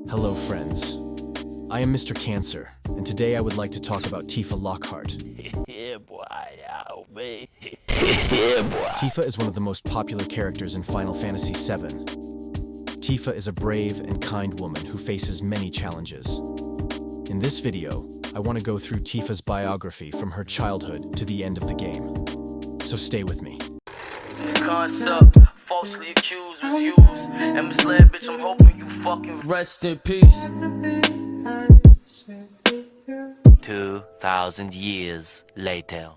Hello friends, I am Mr.cancer, and today I would like to talk about Tifa Lockhart. Yeah, boy, ow, man. Tifa is one of the most popular characters in Final Fantasy VII. Tifa is a brave and kind woman who faces many challenges. In this video, I want to go through Tifa's biography from her childhood to the end of the game. So stay with me. Concept falsely accused was used and misled, bitch. I'm hoping you fucking rest in peace. 2,000 years later.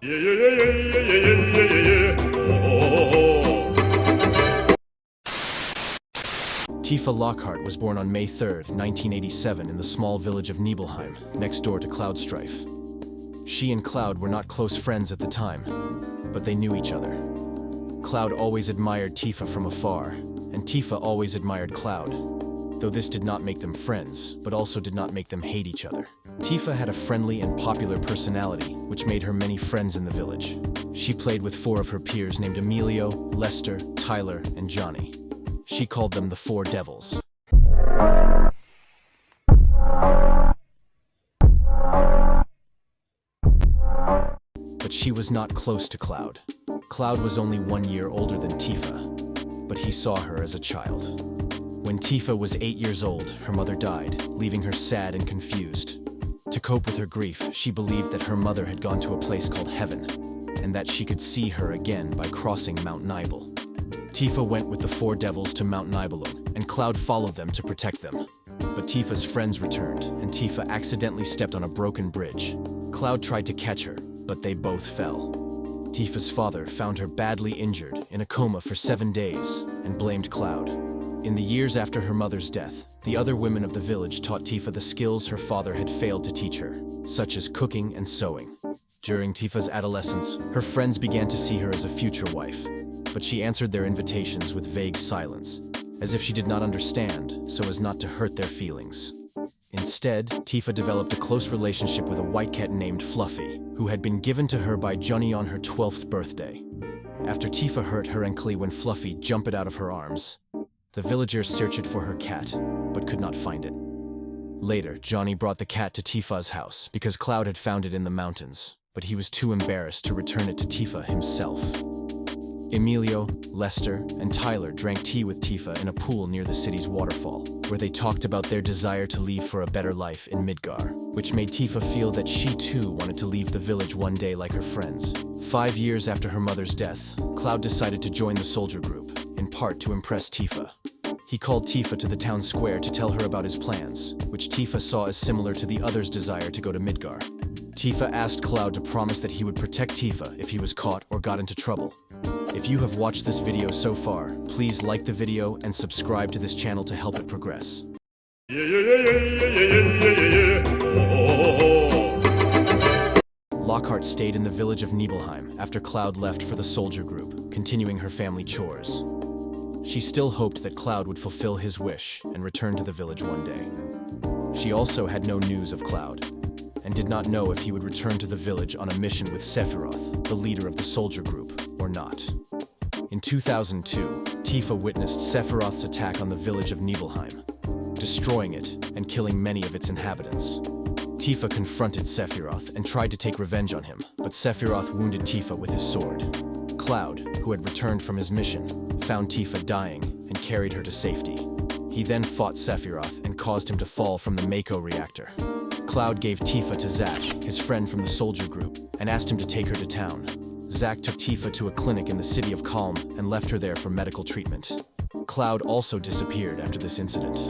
Tifa Lockhart was born on May 3rd, 1987 in the small village of Nibelheim, next door to Cloud Strife. She and Cloud were not close friends at the time, but they knew each other. Cloud always admired Tifa from afar, and Tifa always admired Cloud, though this did not make them friends, but also did not make them hate each other. Tifa had a friendly and popular personality, which made her many friends in the village. She played with 4 of her peers named Emilio, Lester, Tyler, and Johnny. She called them the 4 Devils. But she was not close to Cloud. Cloud was only 1 year older than Tifa, but he saw her as a child. When Tifa was 8 years old, her mother died, leaving her sad and confused. To cope with her grief, she believed that her mother had gone to a place called Heaven, and that she could see her again by crossing Mount Nibel. Tifa went with the 4 Devils to Mount Nibelheim, and Cloud followed them to protect them. But Tifa's friends returned, and Tifa accidentally stepped on a broken bridge. Cloud tried to catch her, but they both fell. Tifa's father found her badly injured, in a coma for 7 days, and blamed Cloud. In the years after her mother's death, the other women of the village taught Tifa the skills her father had failed to teach her, such as cooking and sewing. During Tifa's adolescence, her friends began to see her as a future wife, but she answered their invitations with vague silence, as if she did not understand, so as not to hurt their feelings. Instead, Tifa developed a close relationship with a white cat named Fluffy, who had been given to her by Johnny on her 12th birthday. After Tifa hurt her ankle when Fluffy jumped out of her arms, the villagers searched for her cat, but could not find it. Later, Johnny brought the cat to Tifa's house because Cloud had found it in the mountains, but he was too embarrassed to return it to Tifa himself. Emilio, Lester, and Tyler drank tea with Tifa in a pool near the city's waterfall, where they talked about their desire to leave for a better life in Midgar, which made Tifa feel that she too wanted to leave the village one day like her friends. 5 years after her mother's death, Cloud decided to join the soldier group, in part to impress Tifa. He called Tifa to the town square to tell her about his plans, which Tifa saw as similar to the others' desire to go to Midgar. Tifa asked Cloud to promise that he would protect Tifa if he was caught or got into trouble. If you have watched this video so far, please like the video and subscribe to this channel to help it progress. Lockhart stayed in the village of Nibelheim after Cloud left for the soldier group, continuing her family chores. She still hoped that Cloud would fulfill his wish and return to the village one day. She also had no news of Cloud, and did not know if he would return to the village on a mission with Sephiroth, the leader of the soldier group, or not. In 2002, Tifa witnessed Sephiroth's attack on the village of Nibelheim, destroying it and killing many of its inhabitants. Tifa confronted Sephiroth and tried to take revenge on him, but Sephiroth wounded Tifa with his sword. Cloud, who had returned from his mission, found Tifa dying and carried her to safety. He then fought Sephiroth and caused him to fall from the Mako reactor. Cloud gave Tifa to Zack, his friend from the soldier group, and asked him to take her to town. Zack took Tifa to a clinic in the city of Calm and left her there for medical treatment. Cloud also disappeared after this incident.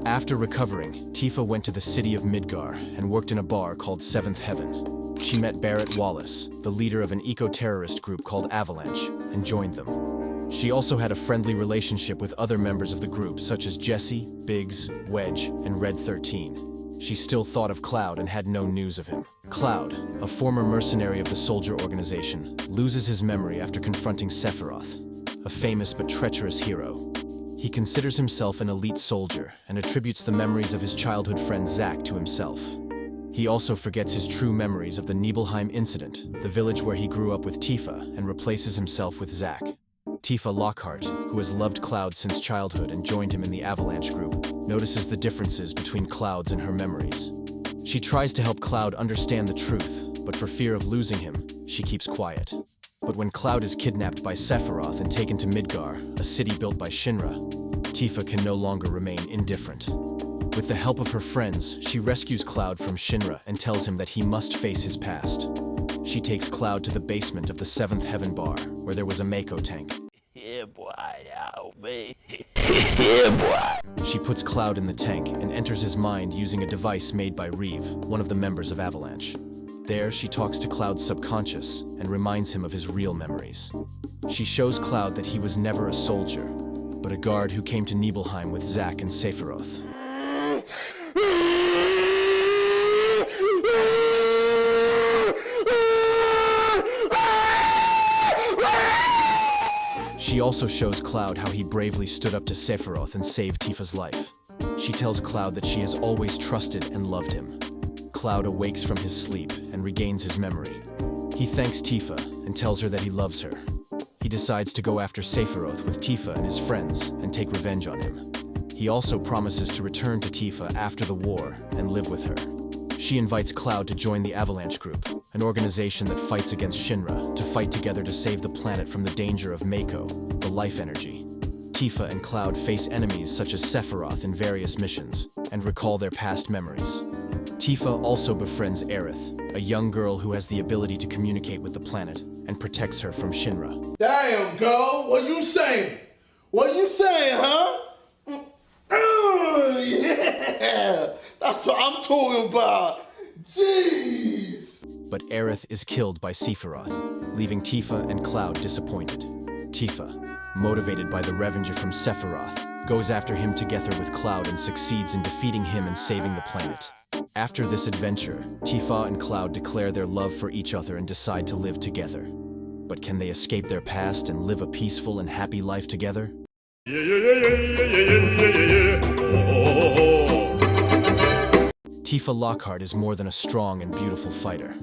After recovering, Tifa went to the city of Midgar and worked in a bar called Seventh Heaven. She met Barrett Wallace, the leader of an eco-terrorist group called Avalanche, and joined them. She also had a friendly relationship with other members of the group such as Jesse, Biggs, Wedge, and Red 13. She still thought of Cloud and had no news of him. Cloud, a former mercenary of the soldier organization, loses his memory after confronting Sephiroth, a famous but treacherous hero. He considers himself an elite soldier and attributes the memories of his childhood friend Zack to himself. He also forgets his true memories of the Nibelheim incident, the village where he grew up with Tifa, and replaces himself with Zack. Tifa Lockhart, who has loved Cloud since childhood and joined him in the Avalanche group, notices the differences between Cloud's and her memories. She tries to help Cloud understand the truth, but for fear of losing him, she keeps quiet. But when Cloud is kidnapped by Sephiroth and taken to Midgar, a city built by Shinra, Tifa can no longer remain indifferent. With the help of her friends, she rescues Cloud from Shinra and tells him that he must face his past. She takes Cloud to the basement of the 7th Heaven Bar, where there was a Mako tank. Yeah, boy, me. Yeah, boy. She puts Cloud in the tank and enters his mind using a device made by Reeve, one of the members of Avalanche. There, she talks to Cloud's subconscious and reminds him of his real memories. She shows Cloud that he was never a soldier, but a guard who came to Nibelheim with Zack and Sephiroth. She also shows Cloud how he bravely stood up to Sephiroth and saved Tifa's life. She tells Cloud that she has always trusted and loved him. Cloud awakes from his sleep and regains his memory. He thanks Tifa and tells her that he loves her. He decides to go after Sephiroth with Tifa and his friends and take revenge on him. He also promises to return to Tifa after the war and live with her. She invites Cloud to join the Avalanche Group, an organization that fights against Shinra, to fight together to save the planet from the danger of Mako, the life energy. Tifa and Cloud face enemies such as Sephiroth in various missions, and recall their past memories. Tifa also befriends Aerith, a young girl who has the ability to communicate with the planet, and protects her from Shinra. Damn, girl, what you saying? What you saying, huh? Yeah, that's what I'm talking about. Jeez. But Aerith is killed by Sephiroth, leaving Tifa and Cloud disappointed. Tifa, motivated by the revenge from Sephiroth, goes after him together with Cloud and succeeds in defeating him and saving the planet. After this adventure, Tifa and Cloud declare their love for each other and decide to live together. But can they escape their past and live a peaceful and happy life together? Tifa Lockhart is more than a strong and beautiful fighter.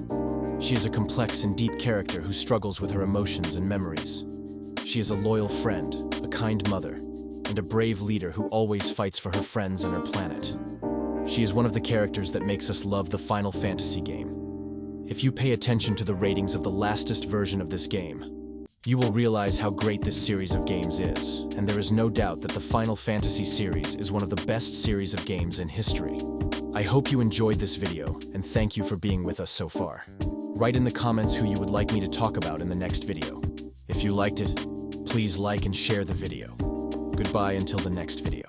She is a complex and deep character who struggles with her emotions and memories. She is a loyal friend, a kind mother, and a brave leader who always fights for her friends and her planet. She is one of the characters that makes us love the Final Fantasy game. If you pay attention to the ratings of the latest version of this game, you will realize how great this series of games is, and there is no doubt that the Final Fantasy series is one of the best series of games in history. I hope you enjoyed this video, and thank you for being with us so far. Write in the comments who you would like me to talk about in the next video. If you liked it, please like and share the video. Goodbye until the next video.